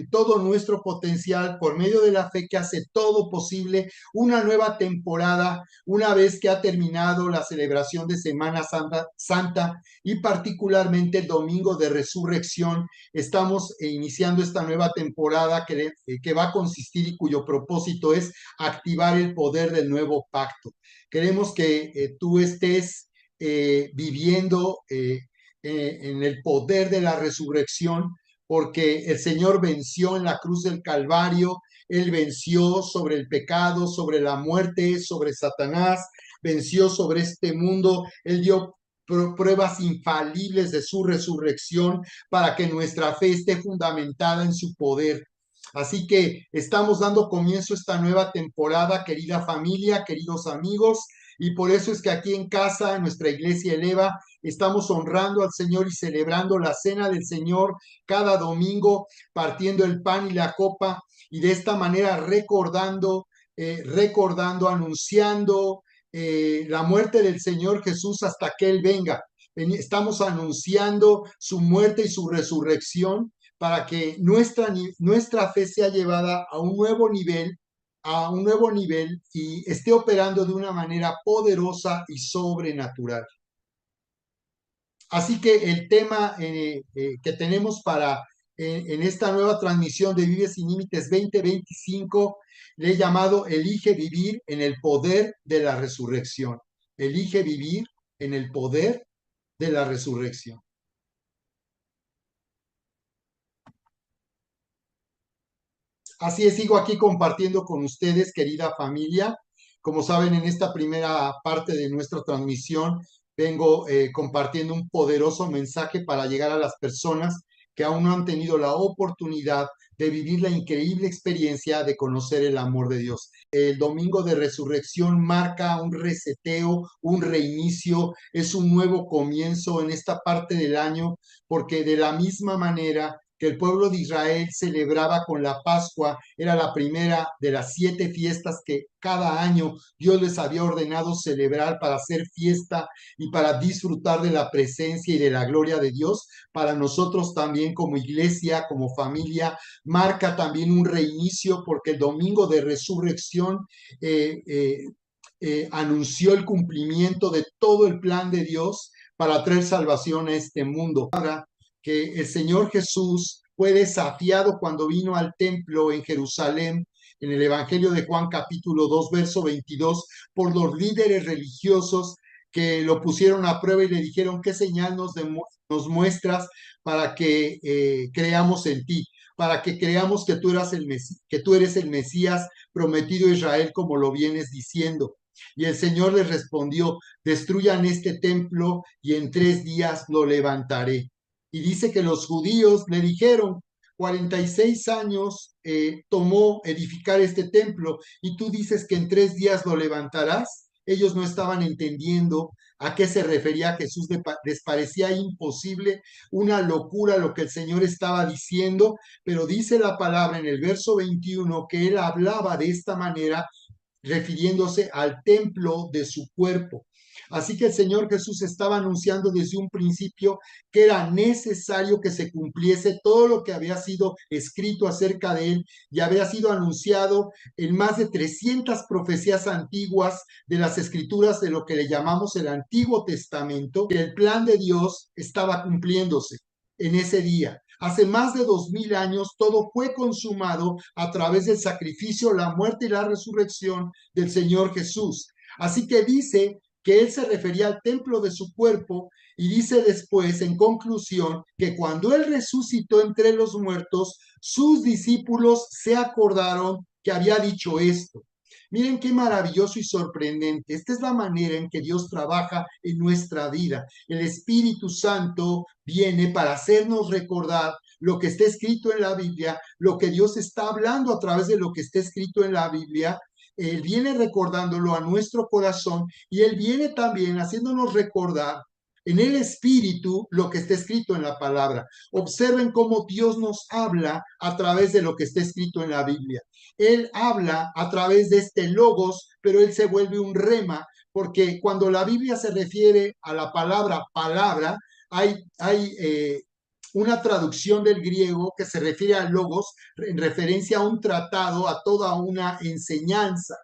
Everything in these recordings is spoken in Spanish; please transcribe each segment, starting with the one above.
en todo nuestro potencial por medio de la fe que hace todo posible, una nueva temporada, una vez que ha terminado la celebración de Semana Santa y particularmente el domingo de resurrección. Estamos iniciando esta nueva temporada que va a consistir y cuyo propósito es activar el poder del nuevo pacto. Queremos que tú estés viviendo en el poder de la resurrección, porque el Señor venció en la cruz del Calvario. Él venció sobre el pecado, sobre la muerte, sobre Satanás, venció sobre este mundo. Él dio pruebas infalibles de su resurrección para que nuestra fe esté fundamentada en su poder. Así que estamos dando comienzo a esta nueva temporada, querida familia, queridos amigos, y por eso es que aquí en casa, en nuestra iglesia Eleva, estamos honrando al Señor y celebrando la cena del Señor cada domingo, partiendo el pan y la copa, y de esta manera recordando, anunciando la muerte del Señor Jesús hasta que Él venga. Estamos anunciando su muerte y su resurrección para que nuestra fe sea llevada a un nuevo nivel y esté operando de una manera poderosa y sobrenatural. Así que el tema que tenemos en esta nueva transmisión de Vive Sin Límites 2025 le he llamado Elige vivir en el poder de la resurrección. Elige vivir en el poder de la resurrección. Así es, sigo aquí compartiendo con ustedes, querida familia. Como saben, en esta primera parte de nuestra transmisión vengo compartiendo un poderoso mensaje para llegar a las personas que aún no han tenido la oportunidad de vivir la increíble experiencia de conocer el amor de Dios. El domingo de resurrección marca un reseteo, un reinicio, es un nuevo comienzo en esta parte del año, porque de la misma manera que el pueblo de Israel celebraba con la Pascua, era la primera de las 7 fiestas que cada año Dios les había ordenado celebrar para hacer fiesta y para disfrutar de la presencia y de la gloria de Dios. Para nosotros también como iglesia, como familia, marca también un reinicio, porque el domingo de resurrección anunció el cumplimiento de todo el plan de Dios para traer salvación a este mundo. Que el Señor Jesús fue desafiado cuando vino al templo en Jerusalén, en el Evangelio de Juan capítulo 2, verso 22, por los líderes religiosos que lo pusieron a prueba y le dijeron: ¿qué señal nos muestras para que creamos en ti? Para que creamos que tú eres el Mesías prometido a Israel, como lo vienes diciendo. Y el Señor les respondió: destruyan este templo y en 3 días lo levantaré. Y dice que los judíos le dijeron: 46 años tomó edificar este templo y tú dices que en 3 días lo levantarás. Ellos no estaban entendiendo a qué se refería Jesús. Les parecía imposible, una locura lo que el Señor estaba diciendo, pero dice la palabra en el verso 21 que él hablaba de esta manera refiriéndose al templo de su cuerpo. Así que el Señor Jesús estaba anunciando desde un principio que era necesario que se cumpliese todo lo que había sido escrito acerca de él y había sido anunciado en más de 300 profecías antiguas de las escrituras de lo que le llamamos el Antiguo Testamento, que el plan de Dios estaba cumpliéndose en ese día. Hace más de 2000 años todo fue consumado a través del sacrificio, la muerte y la resurrección del Señor Jesús. Así que dice que él se refería al templo de su cuerpo y dice después, en conclusión, que cuando él resucitó entre los muertos, sus discípulos se acordaron que había dicho esto. Miren qué maravilloso y sorprendente. Esta es la manera en que Dios trabaja en nuestra vida. El Espíritu Santo viene para hacernos recordar lo que está escrito en la Biblia, lo que Dios está hablando a través de lo que está escrito en la Biblia. Él viene recordándolo a nuestro corazón y Él viene también haciéndonos recordar en el Espíritu lo que está escrito en la palabra. Observen cómo Dios nos habla a través de lo que está escrito en la Biblia. Él habla a través de este logos, pero Él se vuelve un rema, porque cuando la Biblia se refiere a la palabra, hay una traducción del griego que se refiere a logos en referencia a un tratado, a toda una enseñanza.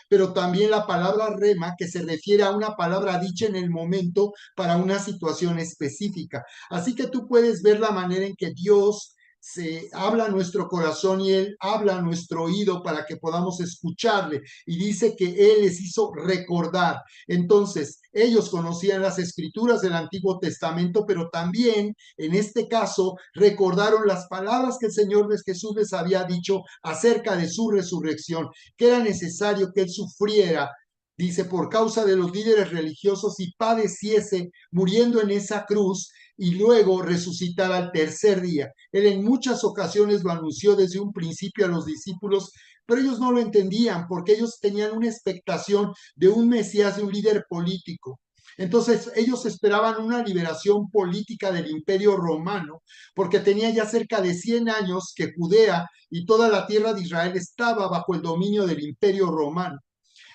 Pero también la palabra rema, que se refiere a una palabra dicha en el momento para una situación específica. Así que tú puedes ver la manera en que Dios se habla a nuestro corazón y Él habla a nuestro oído para que podamos escucharle. Y dice que Él les hizo recordar. Entonces, ellos conocían las escrituras del Antiguo Testamento, pero también, en este caso, recordaron las palabras que el Señor Jesús les había dicho acerca de su resurrección, que era necesario que Él sufriera, dice, por causa de los líderes religiosos y padeciese muriendo en esa cruz y luego resucitar al tercer día. Él en muchas ocasiones lo anunció desde un principio a los discípulos, pero ellos no lo entendían porque ellos tenían una expectación de un Mesías, de un líder político. Entonces ellos esperaban una liberación política del imperio romano, porque tenía ya cerca de 100 años que Judea y toda la tierra de Israel estaba bajo el dominio del imperio romano.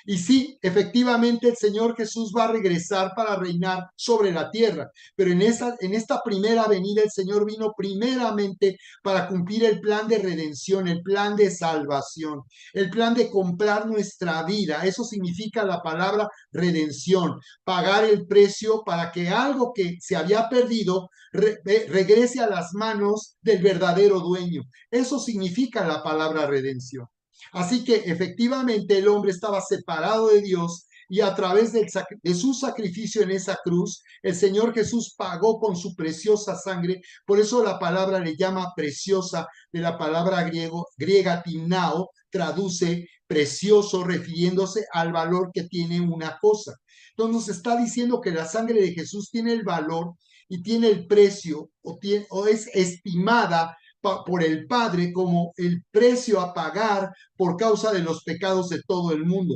Y sí, efectivamente el Señor Jesús va a regresar para reinar sobre la tierra, pero en esta primera venida el Señor vino primeramente para cumplir el plan de redención, el plan de salvación, el plan de comprar nuestra vida. Eso significa la palabra redención, pagar el precio para que algo que se había perdido regrese a las manos del verdadero dueño. Eso significa la palabra redención. Así que efectivamente el hombre estaba separado de Dios y a través de su sacrificio en esa cruz, el Señor Jesús pagó con su preciosa sangre. Por eso la palabra le llama preciosa, de la palabra griega timnao, traduce precioso, refiriéndose al valor que tiene una cosa. Entonces nos está diciendo que la sangre de Jesús tiene el valor y tiene el precio o es estimada por el Padre como el precio a pagar por causa de los pecados de todo el mundo.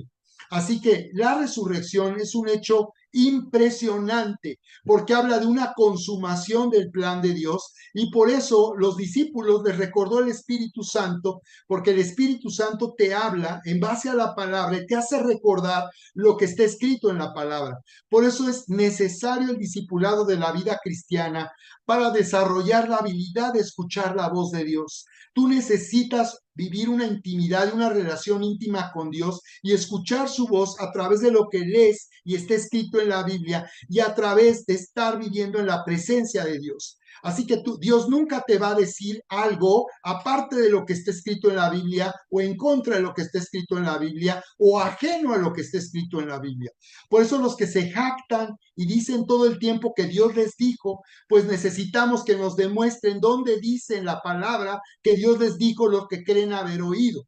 Así que la resurrección es un hecho impresionante porque habla de una consumación del plan de Dios y por eso los discípulos les recordó el Espíritu Santo, porque el Espíritu Santo te habla en base a la palabra y te hace recordar lo que está escrito en la palabra. Por eso es necesario el discipulado de la vida cristiana para desarrollar la habilidad de escuchar la voz de Dios. Tú necesitas vivir una intimidad, una relación íntima con Dios y escuchar su voz a través de lo que lees y está escrito en la Biblia y a través de estar viviendo en la presencia de Dios. Así que Dios nunca te va a decir algo aparte de lo que está escrito en la Biblia o en contra de lo que está escrito en la Biblia o ajeno a lo que está escrito en la Biblia. Por eso los que se jactan y dicen todo el tiempo que Dios les dijo, pues necesitamos que nos demuestren dónde dice en la palabra que Dios les dijo lo que creen haber oído.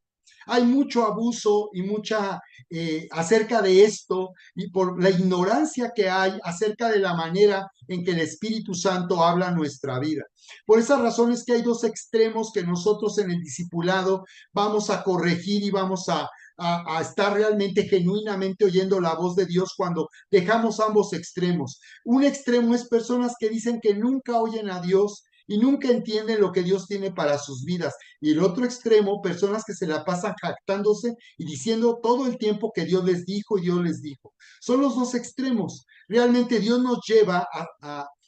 Hay mucho abuso y mucha acerca de esto y por la ignorancia que hay acerca de la manera en que el Espíritu Santo habla nuestra vida. Por esas razones que hay dos extremos que nosotros en el discipulado vamos a corregir y vamos a estar realmente genuinamente oyendo la voz de Dios cuando dejamos ambos extremos. Un extremo es personas que dicen que nunca oyen a Dios y nunca entienden lo que Dios tiene para sus vidas. Y el otro extremo, personas que se la pasan jactándose y diciendo todo el tiempo que Dios les dijo y Dios les dijo. Son los dos extremos. Realmente Dios nos lleva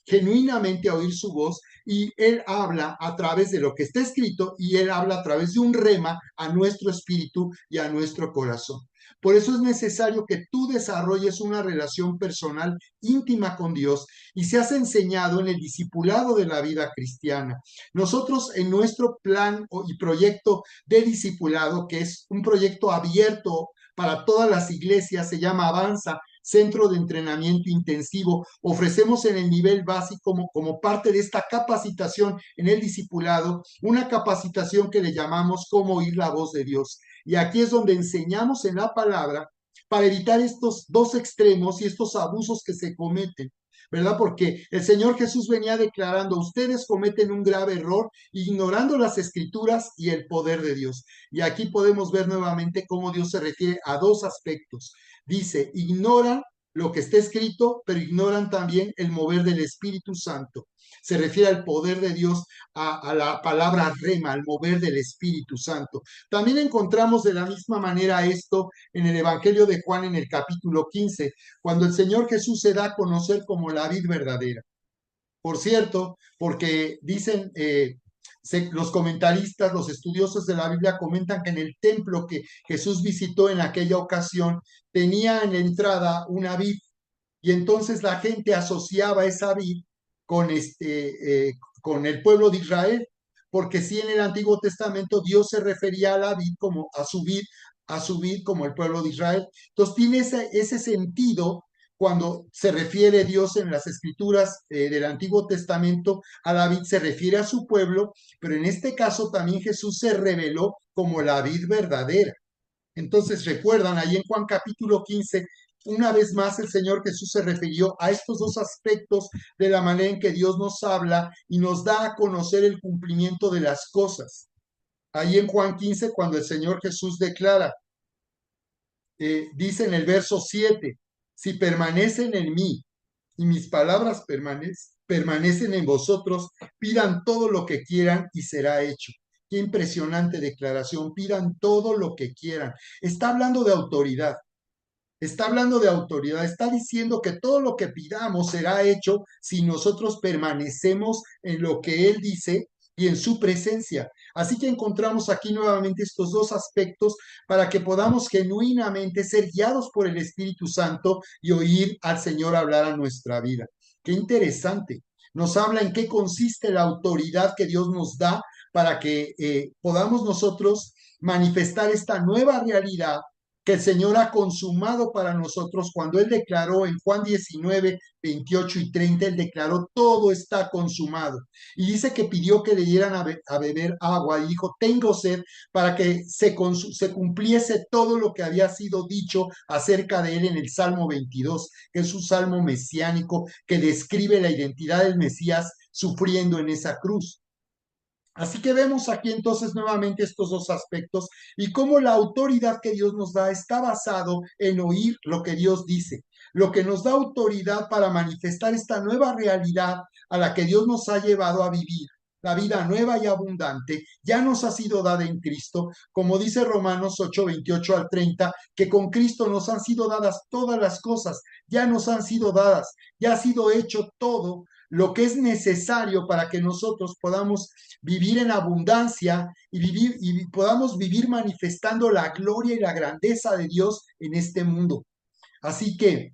genuinamente a oír su voz y Él habla a través de lo que está escrito y Él habla a través de un rema a nuestro espíritu y a nuestro corazón. Por eso es necesario que tú desarrolles una relación personal íntima con Dios y seas enseñado en el discipulado de la vida cristiana. Nosotros en nuestro plan y proyecto de discipulado, que es un proyecto abierto para todas las iglesias, se llama Avanza, Centro de Entrenamiento Intensivo. Ofrecemos en el nivel básico como parte de esta capacitación en el discipulado, una capacitación que le llamamos cómo oír la voz de Dios. Y aquí es donde enseñamos en la palabra para evitar estos dos extremos y estos abusos que se cometen, ¿verdad? Porque el Señor Jesús venía declarando, ustedes cometen un grave error ignorando las escrituras y el poder de Dios. Y aquí podemos ver nuevamente cómo Dios se refiere a dos aspectos. Dice, ignoran lo que está escrito, pero ignoran también el mover del Espíritu Santo. Se refiere al poder de Dios, a la palabra rema, al mover del Espíritu Santo. También encontramos de la misma manera esto en el Evangelio de Juan en el capítulo 15, cuando el Señor Jesús se da a conocer como la vid verdadera. Por cierto, porque dicen los comentaristas, los estudiosos de la Biblia comentan que en el templo que Jesús visitó en aquella ocasión tenía en la entrada una vid y entonces la gente asociaba esa vid con, con el pueblo de Israel, porque sí en el Antiguo Testamento Dios se refería a la vid como a su vid como el pueblo de Israel. Entonces tiene ese sentido cuando se refiere Dios en las escrituras del Antiguo Testamento a la vid, se refiere a su pueblo, pero en este caso también Jesús se reveló como la vid verdadera. Entonces, recuerdan, ahí en Juan capítulo 15, una vez más el Señor Jesús se refirió a estos dos aspectos de la manera en que Dios nos habla y nos da a conocer el cumplimiento de las cosas. Ahí en Juan 15, cuando el Señor Jesús declara, dice en el verso 7, si permanecen en mí y mis palabras permanecen en vosotros, pidan todo lo que quieran y será hecho. Qué impresionante declaración, pidan todo lo que quieran. Está hablando de autoridad, está hablando de autoridad, está diciendo que todo lo que pidamos será hecho si nosotros permanecemos en lo que Él dice y en su presencia. Así que encontramos aquí nuevamente estos dos aspectos para que podamos genuinamente ser guiados por el Espíritu Santo y oír al Señor hablar a nuestra vida. Qué interesante. Nos habla en qué consiste la autoridad que Dios nos da para que podamos nosotros manifestar esta nueva realidad que el Señor ha consumado para nosotros cuando Él declaró en Juan 19, 28 y 30, Él declaró, todo está consumado. Y dice que pidió que le dieran a beber agua y dijo, tengo sed, para que se cumpliese todo lo que había sido dicho acerca de Él en el Salmo 22, que es un salmo mesiánico que describe la identidad del Mesías sufriendo en esa cruz. Así que vemos aquí entonces nuevamente estos dos aspectos y cómo la autoridad que Dios nos da está basado en oír lo que Dios dice, lo que nos da autoridad para manifestar esta nueva realidad a la que Dios nos ha llevado a vivir. La vida nueva y abundante ya nos ha sido dada en Cristo, como dice Romanos 8, 28 al 30, que con Cristo nos han sido dadas todas las cosas, ya nos han sido dadas, ya ha sido hecho todo lo que es necesario para que nosotros podamos vivir en abundancia y podamos vivir manifestando la gloria y la grandeza de Dios en este mundo. Así que,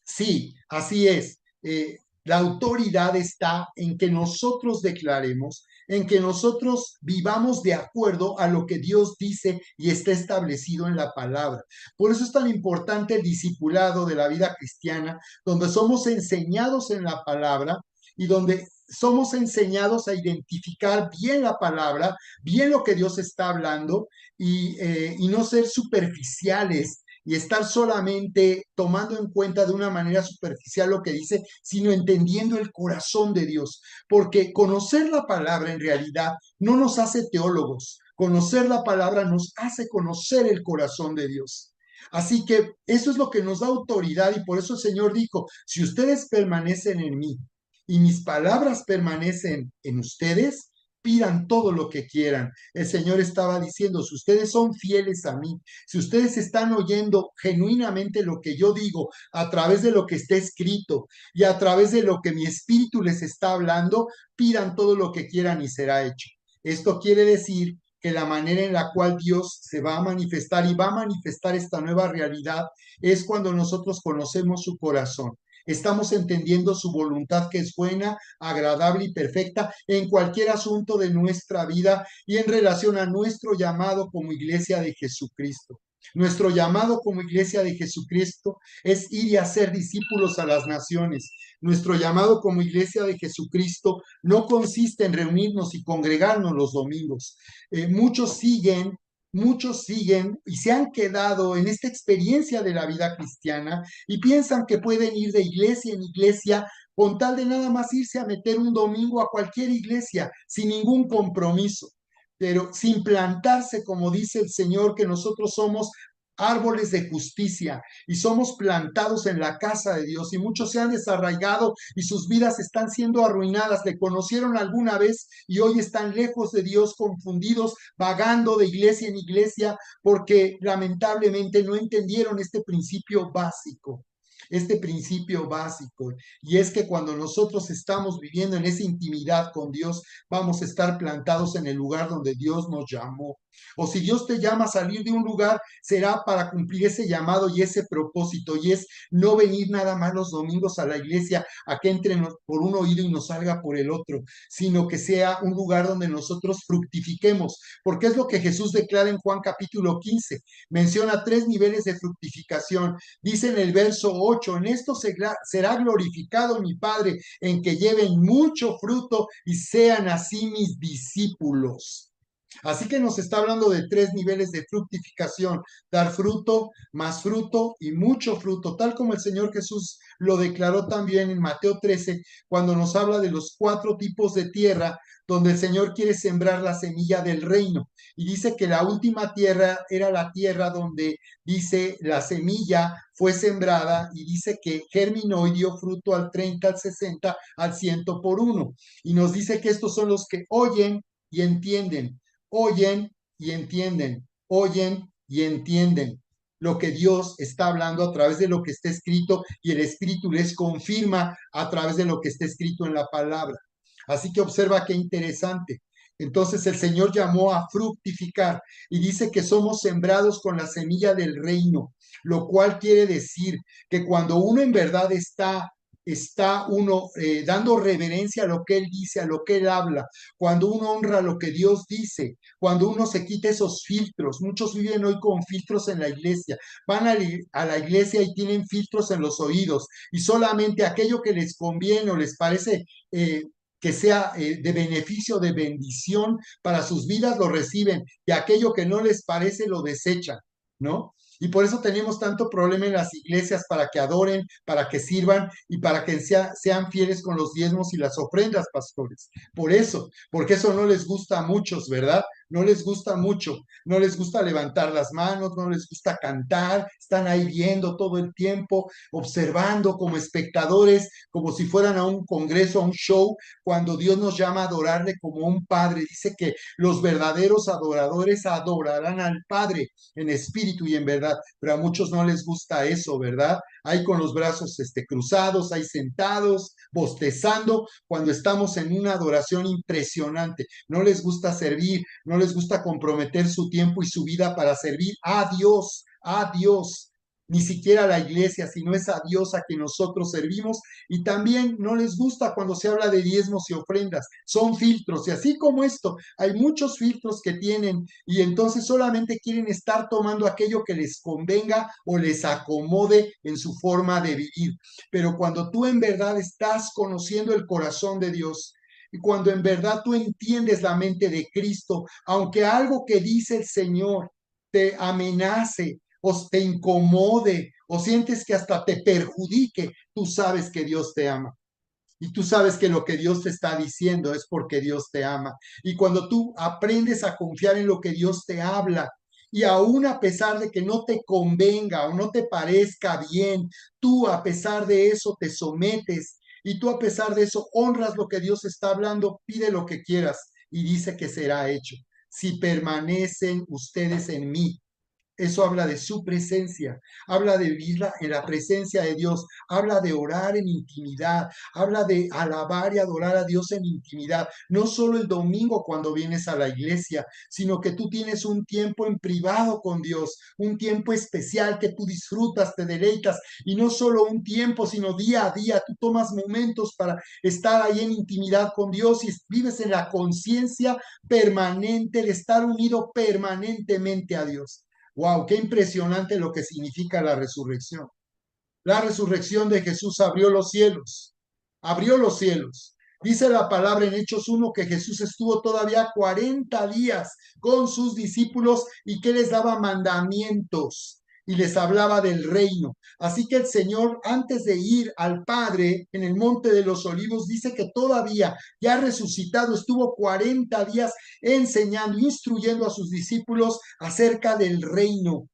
sí, así es. La autoridad está en que nosotros declaremos, en que nosotros vivamos de acuerdo a lo que Dios dice y está establecido en la palabra. Por eso es tan importante el discipulado de la vida cristiana, donde somos enseñados en la palabra y donde somos enseñados a identificar bien la palabra, bien lo que Dios está hablando y no ser superficiales y estar solamente tomando en cuenta de una manera superficial lo que dice, sino entendiendo el corazón de Dios. Porque conocer la palabra en realidad no nos hace teólogos, conocer la palabra nos hace conocer el corazón de Dios. Así que eso es lo que nos da autoridad y por eso el Señor dijo, si ustedes permanecen en mí y mis palabras permanecen en ustedes, pidan todo lo que quieran. El Señor estaba diciendo, si ustedes son fieles a mí, si ustedes están oyendo genuinamente lo que yo digo a través de lo que está escrito y a través de lo que mi espíritu les está hablando, pidan todo lo que quieran y será hecho. Esto quiere decir que la manera en la cual Dios se va a manifestar y va a manifestar esta nueva realidad es cuando nosotros conocemos su corazón. Estamos entendiendo su voluntad que es buena, agradable y perfecta en cualquier asunto de nuestra vida y en relación a nuestro llamado como iglesia de Jesucristo. Nuestro llamado como iglesia de Jesucristo es ir y hacer discípulos a las naciones. Nuestro llamado como iglesia de Jesucristo no consiste en reunirnos y congregarnos los domingos. Muchos siguen y se han quedado en esta experiencia de la vida cristiana y piensan que pueden ir de iglesia en iglesia con tal de nada más irse a meter un domingo a cualquier iglesia sin ningún compromiso, pero sin plantarse, como dice el Señor, que nosotros somos árboles de justicia y somos plantados en la casa de Dios y muchos se han desarraigado y sus vidas están siendo arruinadas. Le conocieron alguna vez y hoy están lejos de Dios, confundidos, vagando de iglesia en iglesia porque lamentablemente no entendieron este principio básico. este principio básico, y es que cuando nosotros estamos viviendo en esa intimidad con Dios, vamos a estar plantados en el lugar donde Dios nos llamó. O si Dios te llama a salir de un lugar, será para cumplir ese llamado y ese propósito, y es no venir nada más los domingos a la iglesia a que entre por un oído y nos salga por el otro, sino que sea un lugar donde nosotros fructifiquemos, porque es lo que Jesús declara en Juan capítulo 15. Menciona 3 niveles de fructificación. Dice en el verso 8: en esto será glorificado mi Padre, en que lleven mucho fruto y sean así mis discípulos. Así que nos está hablando de 3 niveles de fructificación: dar fruto y mucho fruto, tal como el Señor Jesús lo declaró también en Mateo 13, cuando nos habla de los 4 tipos de tierra donde el Señor quiere sembrar la semilla del reino. Y dice que la última tierra era la tierra donde, dice, la semilla fue sembrada, y dice que germinó y dio fruto al 30, al 60, al 100 por uno. Y nos dice que estos son los que oyen y entienden. Oyen y entienden, oyen y entienden lo que Dios está hablando a través de lo que está escrito, y el Espíritu les confirma a través de lo que está escrito en la palabra. Así que observa qué interesante. Entonces el Señor llamó a fructificar y dice que somos sembrados con la semilla del reino, lo cual quiere decir que cuando uno en verdad está uno dando reverencia a lo que Él dice, a lo que Él habla, cuando uno honra lo que Dios dice, cuando uno se quita esos filtros. Muchos viven hoy con filtros en la iglesia, van a la iglesia y tienen filtros en los oídos, y solamente aquello que les conviene o les parece que sea de beneficio, de bendición para sus vidas, lo reciben, y aquello que no les parece lo desechan, ¿no? Y por eso tenemos tanto problema en las iglesias, para que adoren, para que sirvan y para que sean fieles con los diezmos y las ofrendas, pastores. Por eso, porque eso no les gusta a muchos, ¿verdad? No les gusta mucho, no les gusta levantar las manos, no les gusta cantar, están ahí viendo todo el tiempo, observando como espectadores, como si fueran a un congreso, a un show, cuando Dios nos llama a adorarle como un padre. Dice que los verdaderos adoradores adorarán al Padre en espíritu y en verdad, pero a muchos no les gusta eso, ¿verdad? Hay con los brazos cruzados, hay sentados, bostezando, cuando estamos en una adoración impresionante. No les gusta servir, no les gusta comprometer su tiempo y su vida para servir a Dios, a Dios. Ni siquiera a la iglesia, sino es a Dios a quien nosotros servimos. Y también no les gusta cuando se habla de diezmos y ofrendas. Son filtros, y así como esto, hay muchos filtros que tienen, y entonces solamente quieren estar tomando aquello que les convenga o les acomode en su forma de vivir. Pero cuando tú en verdad estás conociendo el corazón de Dios, y cuando en verdad tú entiendes la mente de Cristo, aunque algo que dice el Señor te amenace o te incomode o sientes que hasta te perjudique, tú sabes que Dios te ama. Y tú sabes que lo que Dios te está diciendo es porque Dios te ama. Y cuando tú aprendes a confiar en lo que Dios te habla, y aún a pesar de que no te convenga o no te parezca bien, tú a pesar de eso te sometes, y tú a pesar de eso honras lo que Dios está hablando, pide lo que quieras y dice que será hecho. Si permanecen ustedes en mí, eso habla de su presencia, habla de vivir en la presencia de Dios, habla de orar en intimidad, habla de alabar y adorar a Dios en intimidad. No solo el domingo cuando vienes a la iglesia, sino que tú tienes un tiempo en privado con Dios, un tiempo especial que tú disfrutas, te deleitas, y no solo un tiempo, sino día a día. Tú tomas momentos para estar ahí en intimidad con Dios y vives en la conciencia permanente de estar unido permanentemente a Dios. Wow, qué impresionante lo que significa la resurrección. La resurrección de Jesús abrió los cielos, abrió los cielos. Dice la palabra en Hechos 1 que Jesús estuvo todavía 40 días con sus discípulos y que les daba mandamientos y les hablaba del reino. Así que el Señor, antes de ir al Padre en el Monte de los Olivos, dice que todavía, ya resucitado, estuvo 40 días enseñando, instruyendo a sus discípulos acerca del reino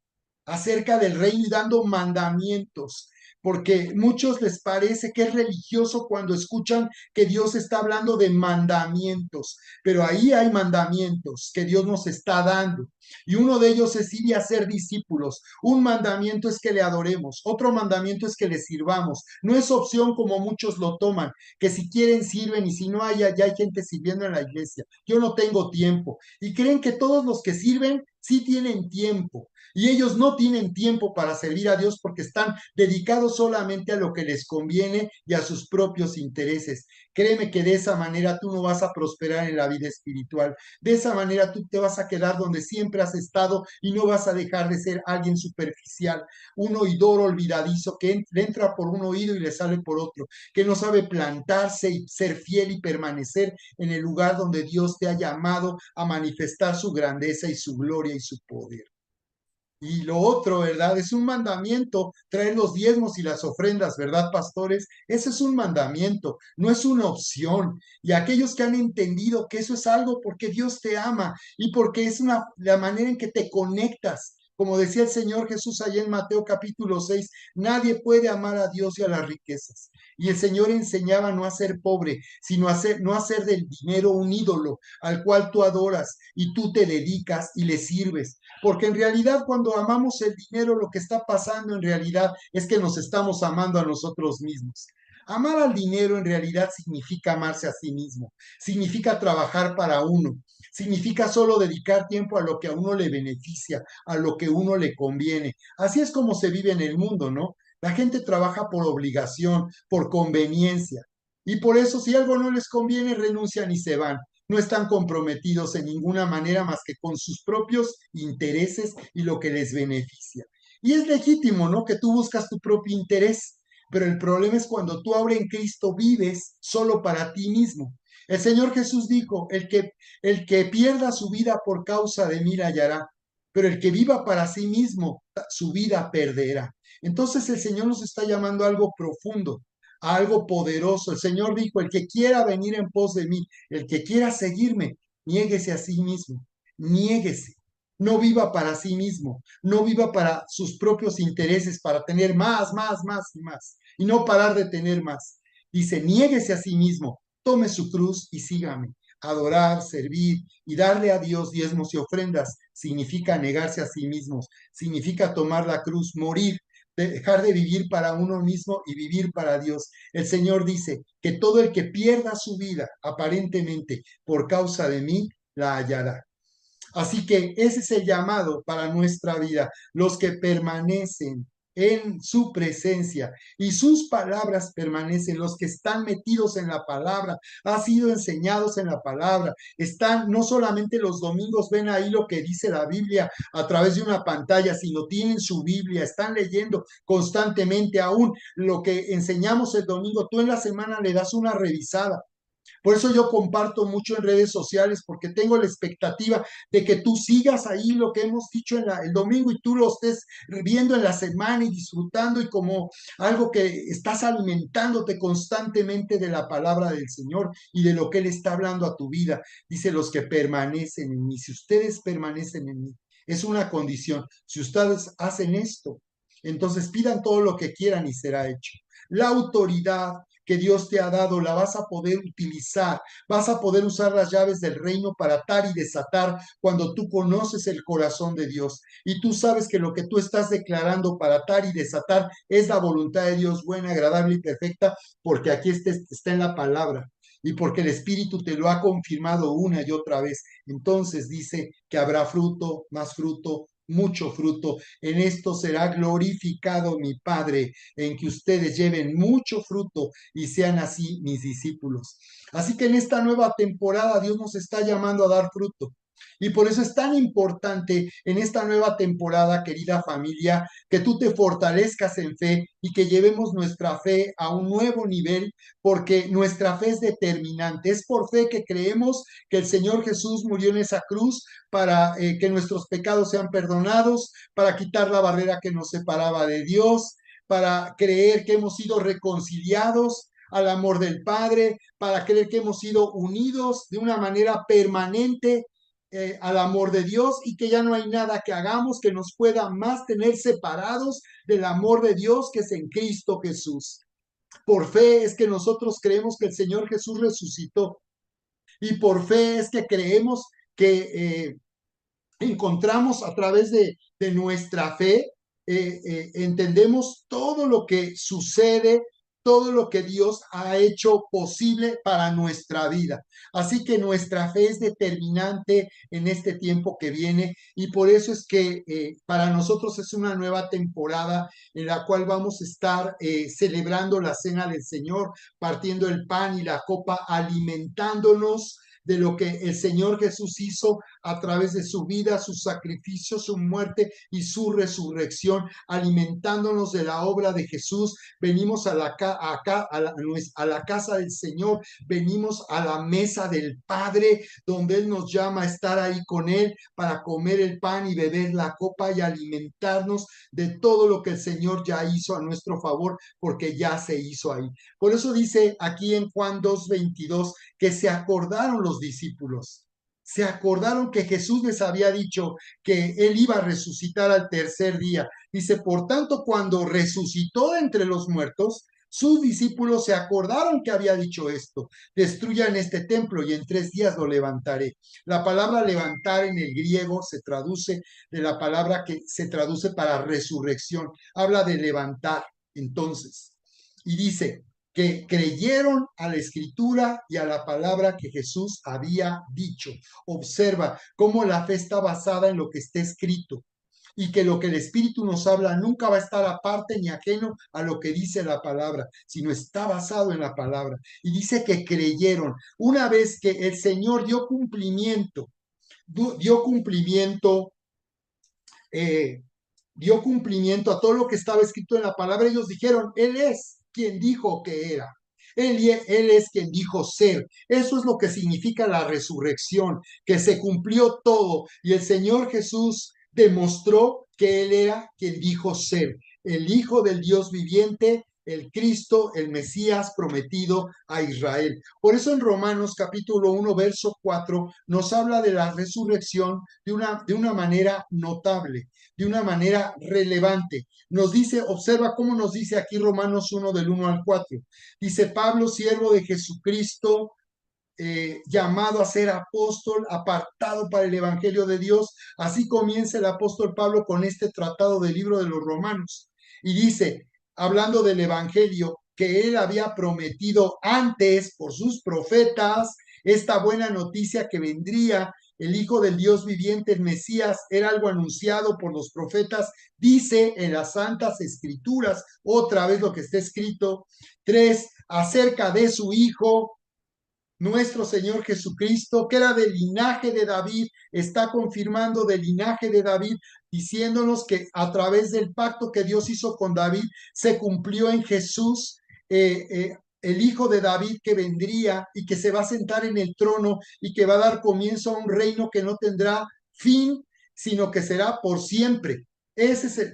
y dando mandamientos. porque muchos les parece que es religioso cuando escuchan que Dios está hablando de mandamientos, pero ahí hay mandamientos que Dios nos está dando. Y uno de ellos es ir y hacer discípulos. Un mandamiento es que le adoremos, otro mandamiento es que le sirvamos. No es opción como muchos lo toman, que si quieren sirven y si no hay, ya hay gente sirviendo en la iglesia. Yo no tengo tiempo. Y creen que todos los que sirven sí tienen tiempo. Y ellos no tienen tiempo para servir a Dios porque están dedicados solamente a lo que les conviene y a sus propios intereses. Créeme que de esa manera tú no vas a prosperar en la vida espiritual. De esa manera tú te vas a quedar donde siempre has estado y no vas a dejar de ser alguien superficial, un oidor olvidadizo que le entra por un oído y le sale por otro, que no sabe plantarse y ser fiel y permanecer en el lugar donde Dios te ha llamado a manifestar su grandeza y su gloria y su poder. Y lo otro, ¿verdad? Es un mandamiento traer los diezmos y las ofrendas, ¿verdad, pastores? Ese es un mandamiento, no es una opción. Y aquellos que han entendido que eso es algo porque Dios te ama y porque es la manera en que te conectas. Como decía el Señor Jesús allá en Mateo capítulo 6, nadie puede amar a Dios y a las riquezas. Y el Señor enseñaba no a ser pobre, sino no a hacer del dinero un ídolo al cual tú adoras y tú te dedicas y le sirves. Porque en realidad cuando amamos el dinero, lo que está pasando en realidad es que nos estamos amando a nosotros mismos. Amar al dinero en realidad significa amarse a sí mismo, significa trabajar para uno, significa solo dedicar tiempo a lo que a uno le beneficia, a lo que a uno le conviene. Así es como se vive en el mundo, ¿no? La gente trabaja por obligación, por conveniencia. Y por eso si algo no les conviene, renuncian y se van. No están comprometidos en ninguna manera más que con sus propios intereses y lo que les beneficia. Y es legítimo, ¿no? Que tú buscas tu propio interés, pero el problema es cuando tú ahora en Cristo vives solo para ti mismo. El Señor Jesús dijo, el que pierda su vida por causa de mí la hallará, pero el que viva para sí mismo, su vida perderá. Entonces el Señor nos está llamando a algo profundo, a algo poderoso. El Señor dijo, el que quiera venir en pos de mí, el que quiera seguirme, niéguese a sí mismo, niéguese. No viva para sí mismo, no viva para sus propios intereses, para tener más, más, más y más, y no parar de tener más. Dice, niéguese a sí mismo, tome su cruz y sígame. Adorar, servir y darle a Dios diezmos y ofrendas significa negarse a sí mismos, significa tomar la cruz, morir, dejar de vivir para uno mismo y vivir para Dios. El Señor dice que todo el que pierda su vida aparentemente por causa de mí, la hallará. Así que ese es el llamado para nuestra vida, los que permanecen en su presencia y sus palabras permanecen, los que están metidos en la palabra, han sido enseñados en la palabra, están no solamente los domingos ven ahí lo que dice la Biblia a través de una pantalla, sino tienen su Biblia, están leyendo constantemente aún lo que enseñamos el domingo, tú en la semana le das una revisada. Por eso yo comparto mucho en redes sociales, porque tengo la expectativa de que tú sigas ahí lo que hemos dicho el domingo y tú lo estés viendo en la semana y disfrutando y como algo que estás alimentándote constantemente de la palabra del Señor y de lo que Él está hablando a tu vida. Dice los que permanecen en mí. Si ustedes permanecen en mí, es una condición. Si ustedes hacen esto, entonces pidan todo lo que quieran y será hecho. La autoridad que Dios te ha dado, la vas a poder utilizar, vas a poder usar las llaves del reino para atar y desatar cuando tú conoces el corazón de Dios y tú sabes que lo que tú estás declarando para atar y desatar es la voluntad de Dios buena, agradable y perfecta, porque aquí está en la palabra y porque el Espíritu te lo ha confirmado una y otra vez. Entonces dice que habrá fruto, más fruto, mucho fruto. En esto será glorificado mi Padre, en que ustedes lleven mucho fruto y sean así mis discípulos. Así que en esta nueva temporada Dios nos está llamando a dar fruto. Y por eso es tan importante en esta nueva temporada, querida familia, que tú te fortalezcas en fe y que llevemos nuestra fe a un nuevo nivel, porque nuestra fe es determinante. Es por fe que creemos que el Señor Jesús murió en esa cruz para que nuestros pecados sean perdonados, para quitar la barrera que nos separaba de Dios, para creer que hemos sido reconciliados al amor del Padre, para creer que hemos sido unidos de una manera permanente al amor de Dios y que ya no hay nada que hagamos que nos pueda más tener separados del amor de Dios que es en Cristo Jesús. Por fe es que nosotros creemos que el Señor Jesús resucitó y por fe es que creemos que encontramos a través de nuestra fe, entendemos todo lo que sucede, todo lo que Dios ha hecho posible para nuestra vida. Así que nuestra fe es determinante en este tiempo que viene y por eso es que para nosotros es una nueva temporada en la cual vamos a estar celebrando la cena del Señor, partiendo el pan y la copa, alimentándonos de lo que el Señor Jesús hizo a través de su vida, su sacrificio, su muerte y su resurrección, alimentándonos de la obra de Jesús. Venimos a la casa del Señor, venimos a la mesa del Padre, donde Él nos llama a estar ahí con Él para comer el pan y beber la copa y alimentarnos de todo lo que el Señor ya hizo a nuestro favor, porque ya se hizo ahí. Por eso dice aquí en Juan 2:22 que se acordaron los discípulos. Se acordaron que Jesús les había dicho que Él iba a resucitar al tercer día. Dice, por tanto, cuando resucitó de entre los muertos, sus discípulos se acordaron que había dicho esto: destruyan este templo y en 3 días lo levantaré. La palabra levantar en el griego se traduce de la palabra que se traduce para resurrección. Habla de levantar, entonces. Y dice, que creyeron a la escritura y a la palabra que Jesús había dicho. Observa cómo la fe está basada en lo que está escrito y que lo que el Espíritu nos habla nunca va a estar aparte ni ajeno a lo que dice la palabra, sino está basado en la palabra. Y dice que creyeron. Una vez que el Señor dio cumplimiento, eh, dio cumplimiento a todo lo que estaba escrito en la palabra, ellos dijeron, Él es quien dijo que era. Él es quien dijo ser. Eso es lo que significa la resurrección, que se cumplió todo y el Señor Jesús demostró que Él era quien dijo ser, el Hijo del Dios viviente, el Cristo, el Mesías prometido a Israel. Por eso en Romanos capítulo 1, verso 4, nos habla de la resurrección de una manera notable, de una manera relevante. Nos dice, observa cómo nos dice aquí Romanos 1 del 1 al 4. Dice, Pablo, siervo de Jesucristo, llamado a ser apóstol, apartado para el Evangelio de Dios. Así comienza el apóstol Pablo con este tratado del libro de los Romanos. Y dice, hablando del Evangelio, que él había prometido antes por sus profetas, esta buena noticia que vendría el Hijo del Dios viviente, el Mesías, era algo anunciado por los profetas, dice en las Santas Escrituras, otra vez lo que está escrito, 3, acerca de su Hijo, nuestro Señor Jesucristo, que era del linaje de David, está confirmando del linaje de David, diciéndonos que a través del pacto que Dios hizo con David, se cumplió en Jesús, el hijo de David que vendría y que se va a sentar en el trono y que va a dar comienzo a un reino que no tendrá fin, sino que será por siempre.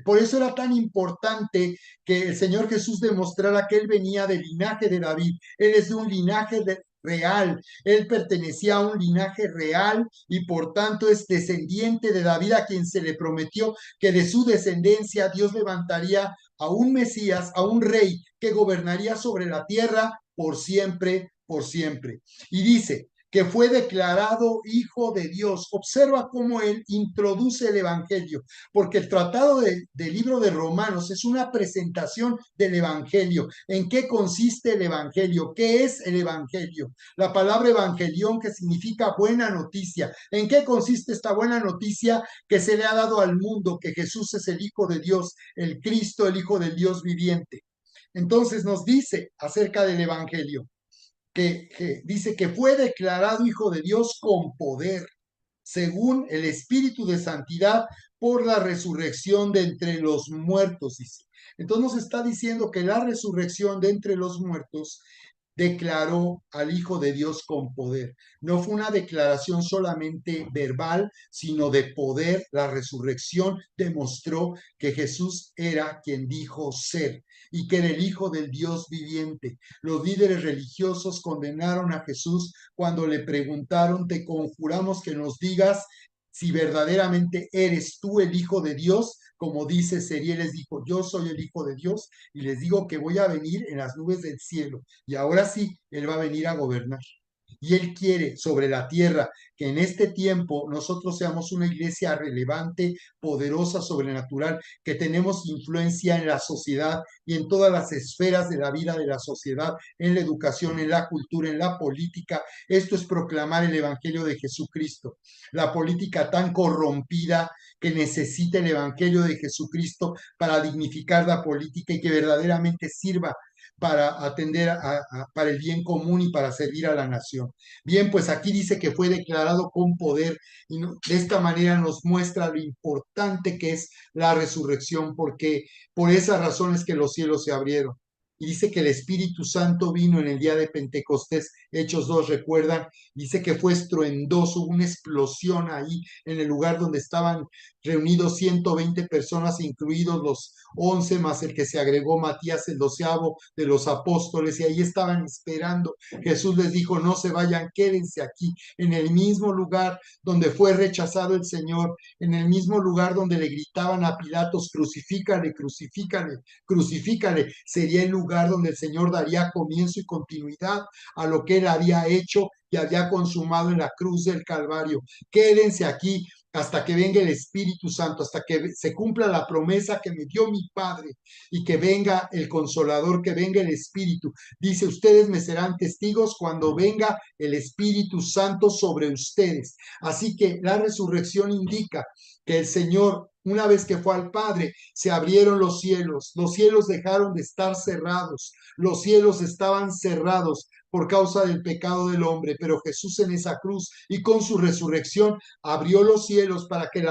Por eso era tan importante que el Señor Jesús demostrara que Él venía del linaje de David. Él es de un linaje real. Él pertenecía a un linaje real y por tanto es descendiente de David, a quien se le prometió que de su descendencia Dios levantaría a un Mesías, a un rey que gobernaría sobre la tierra por siempre, por siempre. Y dice que fue declarado hijo de Dios. Observa cómo él introduce el Evangelio, porque el tratado del libro de Romanos es una presentación del Evangelio. ¿En qué consiste el Evangelio? ¿Qué es el Evangelio? La palabra evangelión, que significa buena noticia. ¿En qué consiste esta buena noticia que se le ha dado al mundo? Que Jesús es el Hijo de Dios, el Cristo, el Hijo del Dios viviente. Entonces nos dice acerca del Evangelio, que dice que fue declarado hijo de Dios con poder, según el Espíritu de Santidad, por la resurrección de entre los muertos, dice. Entonces nos está diciendo que la resurrección de entre los muertos declaró al Hijo de Dios con poder. No fue una declaración solamente verbal, sino de poder. La resurrección demostró que Jesús era quien dijo ser y que era el Hijo del Dios viviente. Los líderes religiosos condenaron a Jesús cuando le preguntaron: te conjuramos que nos digas si verdaderamente eres tú el Hijo de Dios, como dice Seriel, les dijo: yo soy el Hijo de Dios y les digo que voy a venir en las nubes del cielo. Y ahora sí, Él va a venir a gobernar. Y Él quiere sobre la tierra que en este tiempo nosotros seamos una iglesia relevante, poderosa, sobrenatural, que tenemos influencia en la sociedad y en todas las esferas de la vida de la sociedad, en la educación, en la cultura, en la política. Esto es proclamar el Evangelio de Jesucristo. La política tan corrompida que necesita el Evangelio de Jesucristo para dignificar la política y que verdaderamente sirva para atender para el bien común y para servir a la nación. Bien, pues aquí dice que fue declarado con poder y de esta manera nos muestra lo importante que es la resurrección, porque por esas razones que los cielos se abrieron. Y dice que el Espíritu Santo vino en el día de Pentecostés. Hechos 2, recuerdan, dice que fue estruendoso, una explosión ahí en el lugar donde estaban reunidos 120 personas, incluidos los 11 más el que se agregó Matías, el 12º de los apóstoles, y ahí estaban esperando. Jesús les dijo: no se vayan, quédense aquí, en el mismo lugar donde fue rechazado el Señor, en el mismo lugar donde le gritaban a Pilatos: crucifícale, crucifícale, crucifícale. Sería el lugar donde el Señor daría comienzo y continuidad a lo que Él había hecho y había consumado en la cruz del Calvario. Quédense aquí hasta que venga el Espíritu Santo, hasta que se cumpla la promesa que me dio mi Padre y que venga el Consolador, que venga el Espíritu. Dice: ustedes me serán testigos cuando venga el Espíritu Santo sobre ustedes. Así que la resurrección indica que el Señor, una vez que fue al Padre, se abrieron los cielos dejaron de estar cerrados, los cielos estaban cerrados por causa del pecado del hombre, pero Jesús en esa cruz y con su resurrección abrió los cielos para que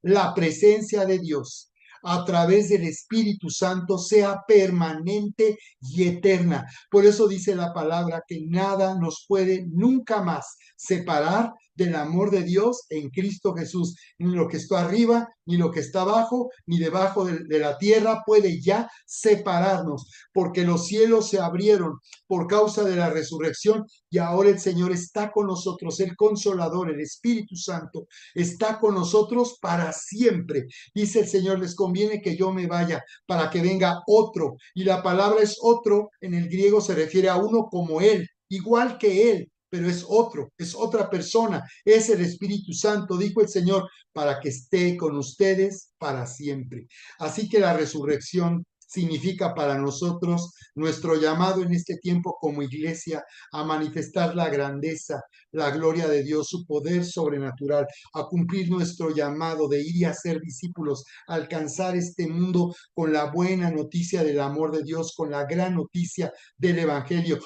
la presencia de Dios a través del Espíritu Santo sea permanente y eterna. Por eso dice la palabra que nada nos puede nunca más separar del amor de Dios en Cristo Jesús. Ni lo que está arriba, ni lo que está abajo, ni debajo de la tierra puede ya separarnos, porque los cielos se abrieron por causa de la resurrección y ahora el Señor está con nosotros, el Consolador, el Espíritu Santo está con nosotros para siempre. Dice el Señor: les conviene que yo me vaya para que venga otro. Y la palabra es otro, en el griego se refiere a uno como Él, igual que Él, pero es otro, es otra persona, es el Espíritu Santo, dijo el Señor, para que esté con ustedes para siempre. Así que la resurrección significa para nosotros nuestro llamado en este tiempo como iglesia a manifestar la grandeza, la gloria de Dios, su poder sobrenatural, a cumplir nuestro llamado de ir y hacer discípulos, a alcanzar este mundo con la buena noticia del amor de Dios, con la gran noticia del Evangelio.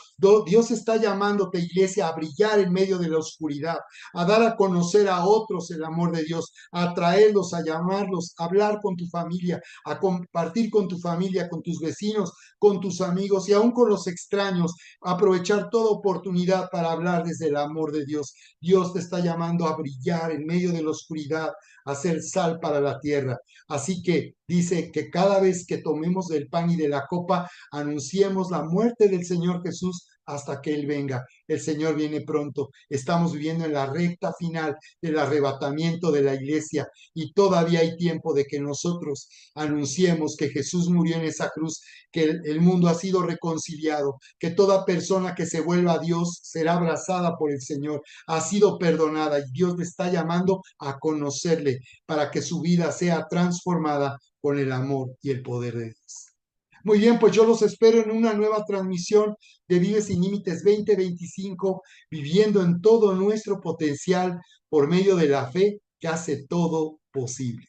Dios está llamándote, iglesia, a brillar en medio de la oscuridad, a dar a conocer a otros el amor de Dios, a traerlos, a llamarlos, a hablar con tu familia, a compartir con tu familia, con tus vecinos, con tus amigos y aún con los extraños, aprovechar toda oportunidad para hablar desde el amor de Dios. Dios te está llamando a brillar en medio de la oscuridad, a ser sal para la tierra. Así que dice que cada vez que tomemos del pan y de la copa, anunciemos la muerte del Señor Jesús hasta que Él venga. El Señor viene pronto. Estamos viviendo en la recta final del arrebatamiento de la iglesia y todavía hay tiempo de que nosotros anunciemos que Jesús murió en esa cruz, que el mundo ha sido reconciliado, que toda persona que se vuelva a Dios será abrazada por el Señor, ha sido perdonada y Dios le está llamando a conocerle para que su vida sea transformada con el amor y el poder de Dios. Muy bien, pues yo los espero en una nueva transmisión de Vive Sin Límites 2025, viviendo en todo nuestro potencial por medio de la fe que hace todo posible.